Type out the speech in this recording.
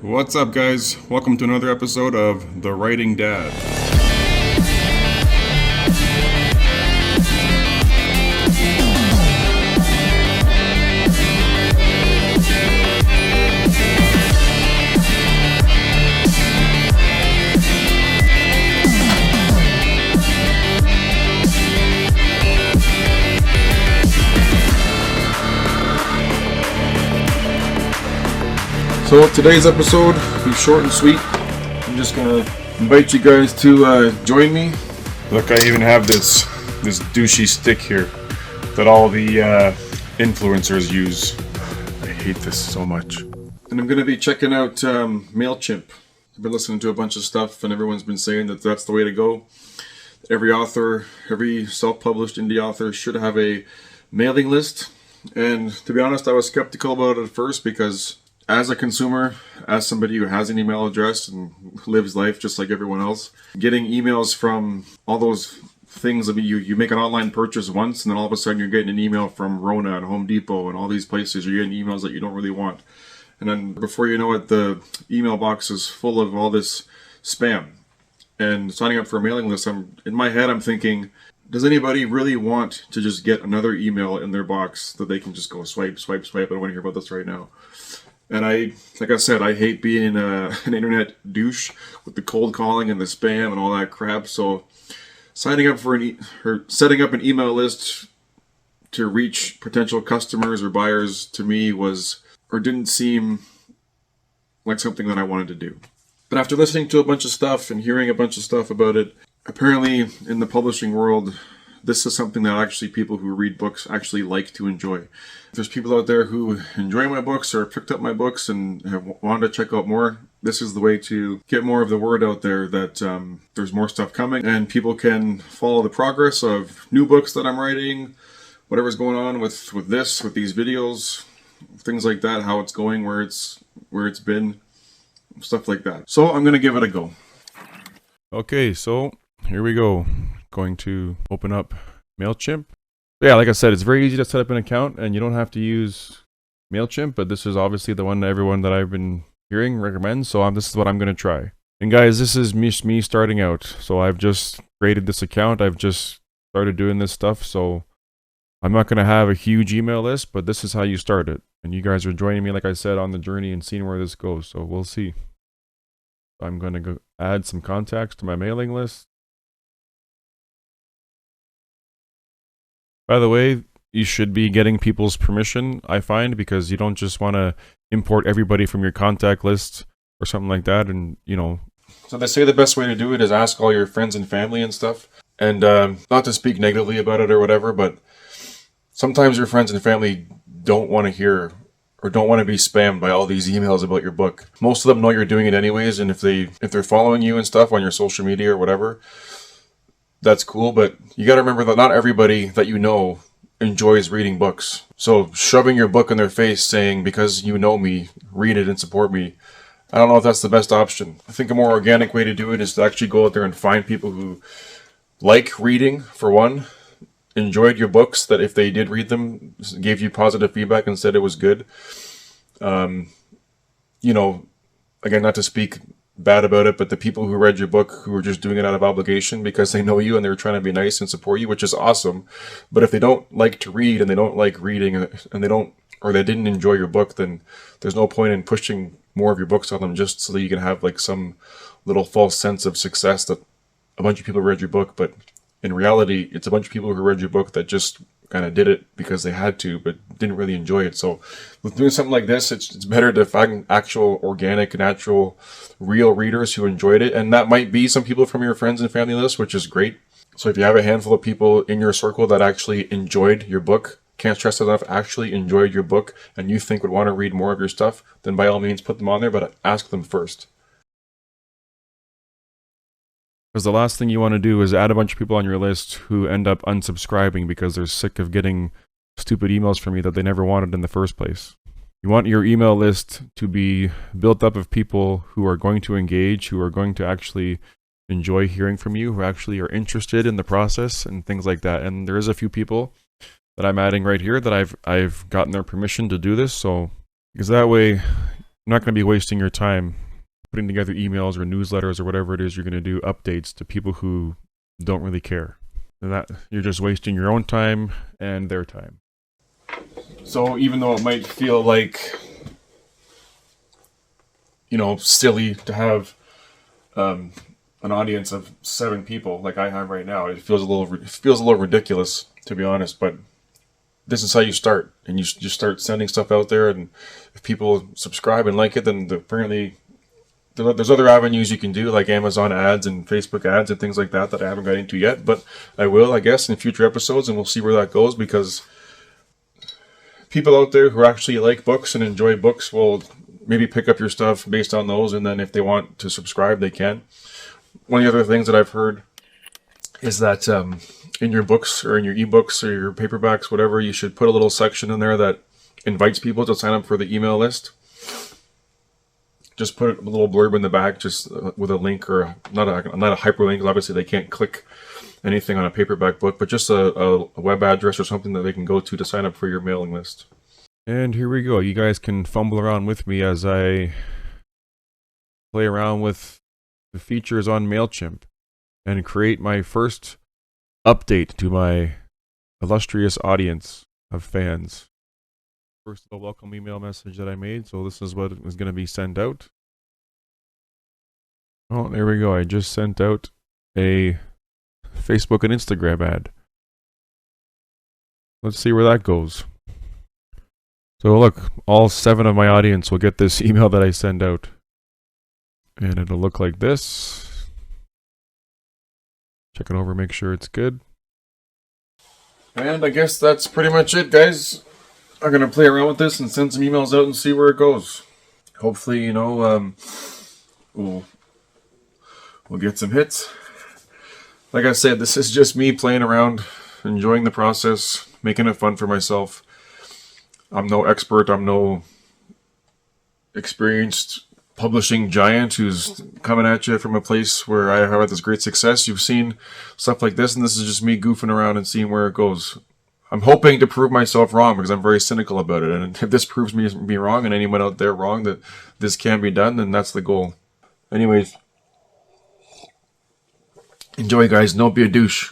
What's up, guys? Welcome to another episode of The Writing Dad. So today's episode will be short and sweet. I'm just gonna invite you guys to join me. Look, I even have this douchey stick here that all the influencers use. I hate this so much. And I'm gonna be checking out MailChimp. I've been listening to a bunch of stuff, and everyone's been saying that that's the way to go. Every author, every self-published indie author should have a mailing list. And to be honest, I was skeptical about it at first because as a consumer, as somebody who has an email address and lives life just like everyone else, getting emails from all those things, I mean, you make an online purchase once and then all of a sudden you're getting an email from Rona and Home Depot and all these places. You're getting emails that you don't really want. And then before you know it, the email box is full of all this spam. And signing up for a mailing list, in my head, I'm thinking, does anybody really want to just get another email in their box that they can just go swipe, swipe, swipe? I don't want to hear about this right now. And like I said, I hate being an internet douche with the cold calling and the spam and all that crap. So signing up for setting up an email list to reach potential customers or buyers to me didn't seem like something that I wanted to do. But after listening to a bunch of stuff and hearing a bunch of stuff about it, apparently in the publishing world, this is something that actually people who read books actually like to enjoy. There's people out there who enjoy my books or picked up my books and have wanted to check out more. This is the way to get more of the word out there that there's more stuff coming and people can follow the progress of new books that I'm writing, whatever's going on with these videos, things like that, how it's going, where it's been, stuff like that. So I'm going to give it a go. Okay, so here we go. Going to open up MailChimp. Yeah, like I said, it's very easy to set up an account and you don't have to use MailChimp, but this is obviously the one that everyone that I've been hearing recommends, so this is what I'm going to try. And guys, this is me starting out. So I've just created this account. I've just started doing this stuff, so I'm not going to have a huge email list, but this is how you start it. And you guys are joining me, like I said, on the journey and seeing where this goes, so we'll see. I'm going to go add some contacts to my mailing list. By the way, you should be getting people's permission, I find, because you don't just want to import everybody from your contact list or something like that. And, so they say the best way to do it is ask all your friends and family and stuff. And not to speak negatively about it or whatever, but sometimes your friends and family don't want to hear or don't want to be spammed by all these emails about your book. Most of them know you're doing it anyways, and if they're following you and stuff on your social media or whatever, that's cool, but you got to remember that not everybody that you know enjoys reading books. So shoving your book in their face saying, because you know me, read it and support me, I don't know if that's the best option. I think a more organic way to do it is to actually go out there and find people who like reading, for one, enjoyed your books, that if they did read them, gave you positive feedback and said it was good. Again, not to speak bad about it, but the people who read your book who are just doing it out of obligation because they know you and they're trying to be nice and support you, which is awesome. But if they don't like to read and they don't like reading and they didn't enjoy your book, then there's no point in pushing more of your books on them just so that you can have like some little false sense of success that a bunch of people read your book. But in reality, it's a bunch of people who read your book that just kind of did it because they had to, but didn't really enjoy it. So with doing something like this, it's better to find actual, organic, natural, real readers who enjoyed it. And that might be some people from your friends and family list, which is great. So if you have a handful of people in your circle that actually enjoyed your book, can't stress enough, actually enjoyed your book, and you think would want to read more of your stuff, then by all means put them on there, but ask them first. Because the last thing you want to do is add a bunch of people on your list who end up unsubscribing because they're sick of getting stupid emails from you that they never wanted in the first place. You want your email list to be built up of people who are going to engage, who are going to actually enjoy hearing from you, who actually are interested in the process and things like that. And there is a few people that I'm adding right here that I've gotten their permission to do this. So because that way I'm not going to be wasting your time putting together emails or newsletters or whatever it is you're going to do, updates to people who don't really care. And that you're just wasting your own time and their time. So even though it might feel like, silly to have an audience of 7 people like I have right now, it feels a little ridiculous, to be honest. But this is how you start, and you just start sending stuff out there, and if people subscribe and like it, then apparently there's other avenues you can do, like Amazon ads and Facebook ads and things like that I haven't got into yet, but I will, I guess, in future episodes, and we'll see where that goes, because people out there who actually like books and enjoy books will maybe pick up your stuff based on those, and then if they want to subscribe, they can. One of the other things that I've heard is that in your books or in your ebooks or your paperbacks, whatever, you should put a little section in there that invites people to sign up for the email list. Just put a little blurb in the back, just with a link, or not a hyperlink. Obviously, they can't click anything on a paperback book, but just a web address or something that they can go to sign up for your mailing list. And here we go. You guys can fumble around with me as I play around with the features on MailChimp and create my first update to my illustrious audience of fans. First little welcome email message that I made, so this is what is going to be sent out. Oh, there we go. I just sent out a Facebook and Instagram ad. Let's see where that goes. So look, all 7 of my audience will get this email that I send out. And it'll look like this. Check it over, make sure it's good. And I guess that's pretty much it, guys. I'm going to play around with this and send some emails out and see where it goes. Hopefully, we'll get some hits. Like I said, this is just me playing around, enjoying the process, making it fun for myself. I'm no expert. I'm no experienced publishing giant who's coming at you from a place where I have had this great success. You've seen stuff like this, and this is just me goofing around and seeing where it goes. I'm hoping to prove myself wrong, because I'm very cynical about it. And if this proves me wrong, and anyone out there wrong, that this can be done, then that's the goal. Anyways, enjoy, guys. Don't be a douche.